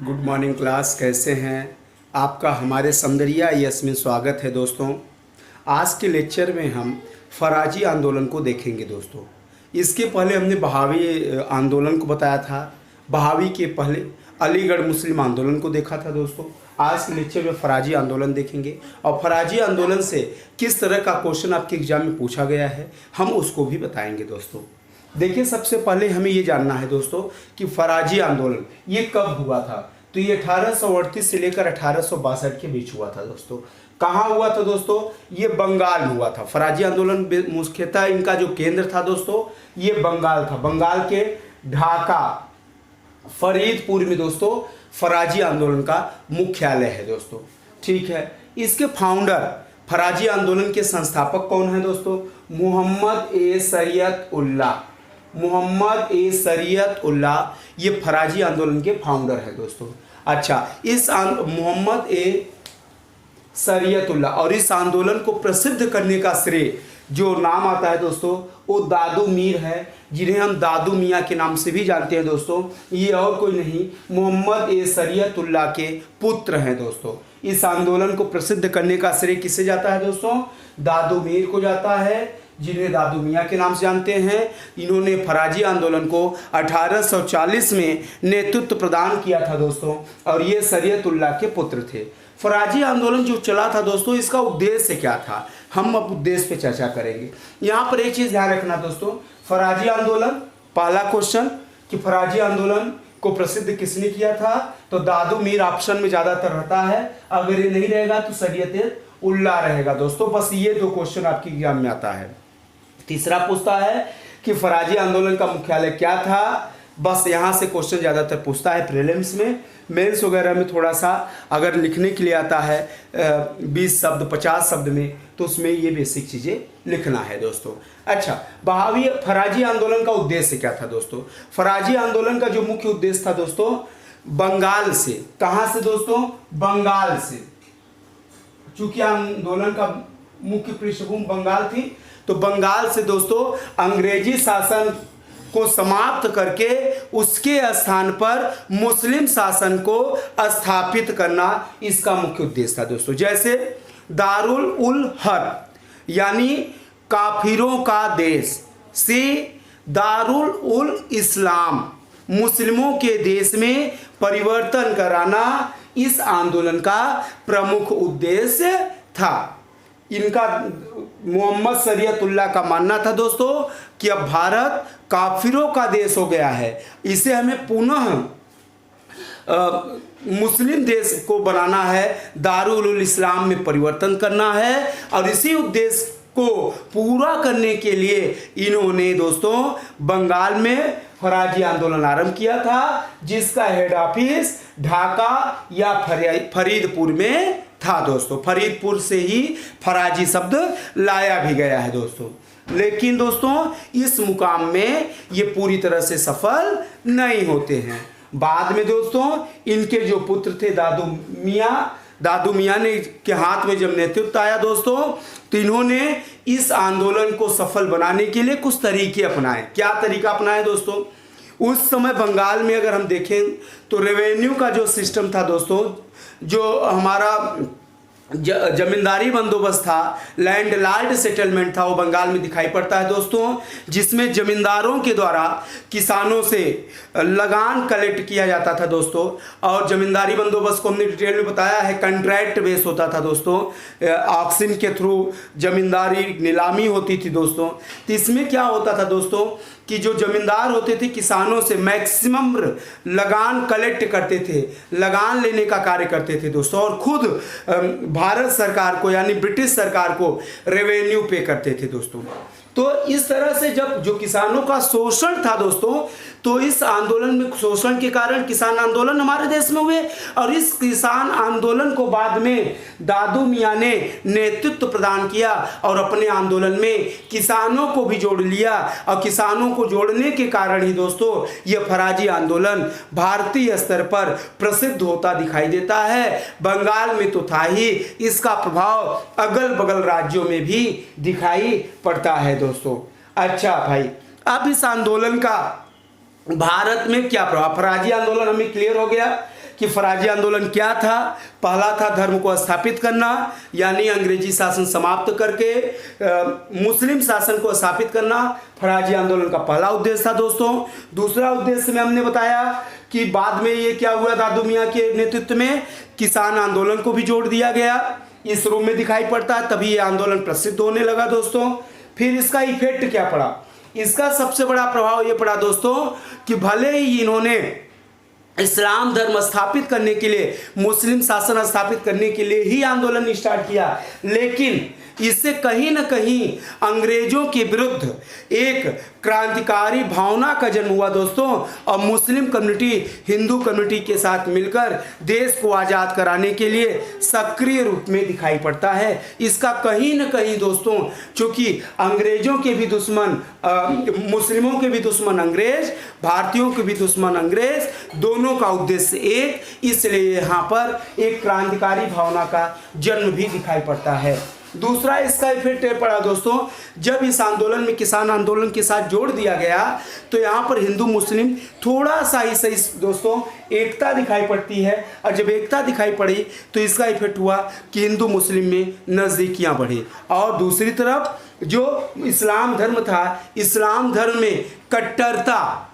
Good morning class, कैसे हैं? आपका हमारे समदरिया यस में स्वागत है दोस्तों। आज के लेक्चर में हम फ़राजी आंदोलन को देखेंगे दोस्तों। इसके पहले हमने बहावी आंदोलन को बताया था। बहावी के पहले अलीगढ़ मुस्लिम आंदोलन को देखा था दोस्तों। आज के लेक्चर में फ़राजी आंदोलन देखेंगे और फ़राजी आंदोलन से किस तरह का क्वेश्चन आपके एग्जाम में पूछा गया है हम उसको भी बताएंगे दोस्तों। देखिए, सबसे पहले हमें ये जानना है दोस्तों कि फ़राजी आंदोलन ये कब हुआ था। तो ये 1838 से लेकर 1862 के बीच हुआ था दोस्तों। कहाँ हुआ था दोस्तों? ये बंगाल में हुआ था। फ़राजी आंदोलन मुख्यतः इनका जो केंद्र था दोस्तों ये बंगाल था। बंगाल के ढाका फरीदपुर में दोस्तों फ़राजी आंदोलन का मुख्यालय है दोस्तों। ठीक है, इसके फाउंडर फ़राजी आंदोलन के संस्थापक कौन है दोस्तों? मोहम्मद ए शरीयत उल्लाह। मोहम्मद ए शरीयत उल्लाह ये फ़राजी आंदोलन के फाउंडर है दोस्तों। अच्छा, इस मोहम्मद ए शरीयत उल्लाह और इस आंदोलन को प्रसिद्ध करने का श्रेय जो नाम आता है दोस्तों वो दादू मीर है, जिन्हें हम दादू मियाँ के नाम से भी जानते हैं दोस्तों। ये और कोई नहीं, मोहम्मद ए शरीयत उल्लाह के पुत्र हैं दोस्तों। इस आंदोलन को प्रसिद्ध करने का श्रेय किससे जाता है दोस्तों? दादू मीर को जाता है, जिन्हें दादू मियाँ के नाम से जानते हैं। इन्होंने फ़राजी आंदोलन को 1840 में नेतृत्व प्रदान किया था दोस्तों और ये शरीयत उल्लाह के पुत्र थे। फ़राजी आंदोलन जो चला था दोस्तों इसका उद्देश्य क्या था, हम अब उद्देश्य पे चर्चा करेंगे। यहाँ पर एक चीज़ ध्यान रखना दोस्तों, फ़राजी आंदोलन, पहला क्वेश्चन कि फ़राजी आंदोलन को प्रसिद्ध किसने किया था? तो दादू मीर ऑप्शन में ज़्यादातर रहता है, अगर ये नहीं रहेगा तो शरीयत उल्लाह रहेगा दोस्तों। बस ये दो क्वेश्चन आपके एग्जाम में आता है। तीसरा पूछता है कि फ़राजी आंदोलन का मुख्यालय क्या था? बस यहाँ से क्वेश्चन ज़्यादातर पूछता है प्रीलिम्स में। मेंस वगैरह में थोड़ा सा अगर लिखने के लिए आता है 20 शब्द 50 शब्द में, तो उसमें ये बेसिक चीज़ें लिखना है दोस्तों। अच्छा, बहावी फ़राजी आंदोलन का उद्देश्य क्या था दोस्तों? फ़राजी आंदोलन का जो मुख्य उद्देश्य था दोस्तों बंगाल से, कहाँ से दोस्तों? बंगाल से। चूंकि आंदोलन का मुख्य पृष्ठभूमि बंगाल थी, तो बंगाल से दोस्तों अंग्रेजी शासन को समाप्त करके उसके स्थान पर मुस्लिम शासन को स्थापित करना इसका मुख्य उद्देश्य था दोस्तों। जैसे दारुल उल हर्ब यानी काफिरों का देश से दारुल उल इस्लाम मुस्लिमों के देश में परिवर्तन कराना इस आंदोलन का प्रमुख उद्देश्य था। इनका मोहम्मद शरीयत उल्लाह का मानना था दोस्तों कि अब भारत काफिरों का देश हो गया है, इसे हमें पुनः मुस्लिम देश को बनाना है, दारुल उल इस्लाम में परिवर्तन करना है। और इसी उद्देश्य को पूरा करने के लिए इन्होंने दोस्तों बंगाल में फ़राजी आंदोलन आरंभ किया था, जिसका हेड ऑफिस ढाका या फरीदपुर में था दोस्तों। फरीदपुर से ही फ़राजी शब्द लाया भी गया है दोस्तों। लेकिन दोस्तों इस मुकाम में ये पूरी तरह से सफल नहीं होते हैं। बाद में दोस्तों इनके जो पुत्र थे दादू मियाँ ने के हाथ में जब नेतृत्व आया दोस्तों, तो इन्होंने इस आंदोलन को सफल बनाने के लिए कुछ तरीके अपनाए। क्या तरीका अपनाए दोस्तों? उस समय बंगाल में अगर हम देखें तो रेवेन्यू का जो सिस्टम था दोस्तों, जो हमारा जमींदारी बंदोबस्त था, लैंड लॉर्ड सेटलमेंट था, वो बंगाल में दिखाई पड़ता है दोस्तों, जिसमें जमींदारों के द्वारा किसानों से लगान कलेक्ट किया जाता था दोस्तों। और जमींदारी बंदोबस्त को हमने डिटेल में बताया है, कॉन्ट्रैक्ट बेस होता था दोस्तों, ऑक्शन के थ्रू जमींदारी नीलामी होती थी दोस्तों। तो इसमें क्या होता था दोस्तों कि जो जमींदार होते थे किसानों से मैक्सिमम लगान कलेक्ट करते थे, लगान लेने का कार्य करते थे दोस्तों, और खुद भारत सरकार को यानी ब्रिटिश सरकार को रेवेन्यू पे करते थे दोस्तों। तो इस तरह से जब जो किसानों का शोषण था दोस्तों, तो इस आंदोलन में शोषण के कारण किसान आंदोलन हमारे देश में हुए, और इस किसान आंदोलन को बाद में दादू मियाँ ने नेतृत्व प्रदान किया और अपने आंदोलन में किसानों को भी जोड़ लिया। और किसानों को जोड़ने के कारण ही दोस्तों ये फ़राजी आंदोलन भारतीय स्तर पर प्रसिद्ध होता दिखाई देता है। बंगाल में तो था ही, इसका प्रभाव अगल बगल राज्यों में भी दिखाई पड़ता है दोस्तों। अच्छा भाई, अब इस आंदोलन का भारत में क्या प्रभाव? फ़राजी आंदोलन हमें क्लियर हो गया कि कि फराजी आंदोलन क्या था। पहला था धर्म को स्थापित करना, यानी अंग्रेजी शासन समाप्त करके मुस्लिम शासन को स्थापित करना फराजी आंदोलन का पहला उद्देश्य था दोस्तों। दूसरा उद्देश्य में हमने बताया कि बाद में ये क्या हुआ, दादू मियाँ के नेतृत्व में किसान आंदोलन को भी जोड़ दिया गया, इस रूप में दिखाई पड़ता है, तभी ये आंदोलन प्रसिद्ध होने लगा दोस्तों। फिर इसका इफेक्ट क्या पड़ा, इसका सबसे बड़ा प्रभाव ये पड़ा दोस्तों कि भले ही इन्होंने इस्लाम धर्म स्थापित करने के लिए, मुस्लिम शासन स्थापित करने के लिए ही आंदोलन स्टार्ट किया, लेकिन इससे कहीं ना कहीं अंग्रेजों के विरुद्ध एक क्रांतिकारी भावना का जन्म हुआ दोस्तों। और मुस्लिम कम्युनिटी हिंदू कम्युनिटी के साथ मिलकर देश को आज़ाद कराने के लिए सक्रिय रूप में दिखाई पड़ता है। इसका कहीं ना कहीं दोस्तों, चूँकि अंग्रेजों के भी दुश्मन मुस्लिमों के भी दुश्मन अंग्रेज, भारतीयों के भी दुश्मन अंग्रेज, दोनों का उद्देश्य एक, इसलिए यहाँ पर एक क्रांतिकारी भावना का जन्म भी दिखाई पड़ता है। दूसरा इसका इफेक्ट पड़ा दोस्तों, जब इस आंदोलन में किसान आंदोलन के साथ जोड़ दिया गया तो यहाँ पर हिंदू मुस्लिम थोड़ा सा ही सही दोस्तों एकता दिखाई पड़ती है। और जब एकता दिखाई पड़ी तो इसका इफेक्ट हुआ कि हिंदू मुस्लिम में नज़दीकियाँ बढ़ी। और दूसरी तरफ जो इस्लाम धर्म था, इस्लाम धर्म में कट्टरता,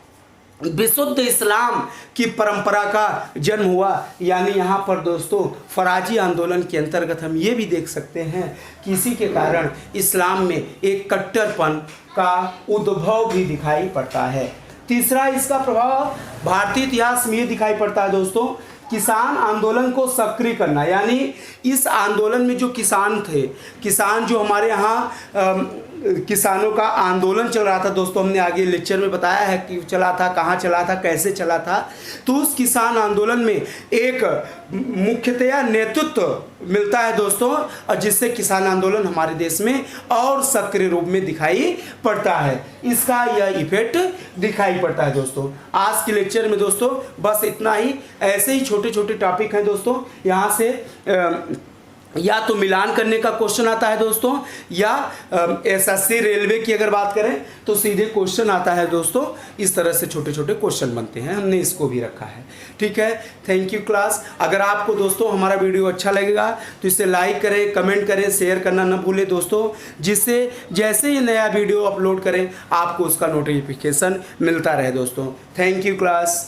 विशुद्ध इस्लाम की परंपरा का जन्म हुआ। यानी यहाँ पर दोस्तों फराजी आंदोलन के अंतर्गत हम ये भी देख सकते हैं कि इसी के कारण इस्लाम में एक कट्टरपन का उद्भव भी दिखाई पड़ता है। तीसरा इसका प्रभाव भारतीय इतिहास में ये दिखाई पड़ता है दोस्तों, किसान आंदोलन को सक्रिय करना। यानी इस आंदोलन में जो किसान थे, किसान जो हमारे यहाँ किसानों का आंदोलन चल रहा था दोस्तों, हमने आगे लेक्चर में बताया है कि चला था, कहाँ चला था, कैसे चला था। तो उस किसान आंदोलन में एक मुख्यतया नेतृत्व मिलता है दोस्तों, और जिससे किसान आंदोलन हमारे देश में और सक्रिय रूप में दिखाई पड़ता है। इसका यह इफेक्ट दिखाई पड़ता है दोस्तों। आज के लेक्चर में दोस्तों बस इतना ही। ऐसे ही छोटे छोटे टॉपिक हैं दोस्तों, यहाँ से या तो मिलान करने का क्वेश्चन आता है दोस्तों, या एसएससी रेलवे की अगर बात करें तो सीधे क्वेश्चन आता है दोस्तों। इस तरह से छोटे छोटे क्वेश्चन बनते हैं, हमने इसको भी रखा है। ठीक है, थैंक यू क्लास। अगर आपको दोस्तों हमारा वीडियो अच्छा लगेगा तो इसे लाइक करें, कमेंट करें, शेयर करना न भूलें दोस्तों, जिससे जैसे ही नया वीडियो अपलोड करें आपको उसका नोटिफिकेशन मिलता रहे दोस्तों। Thank you class.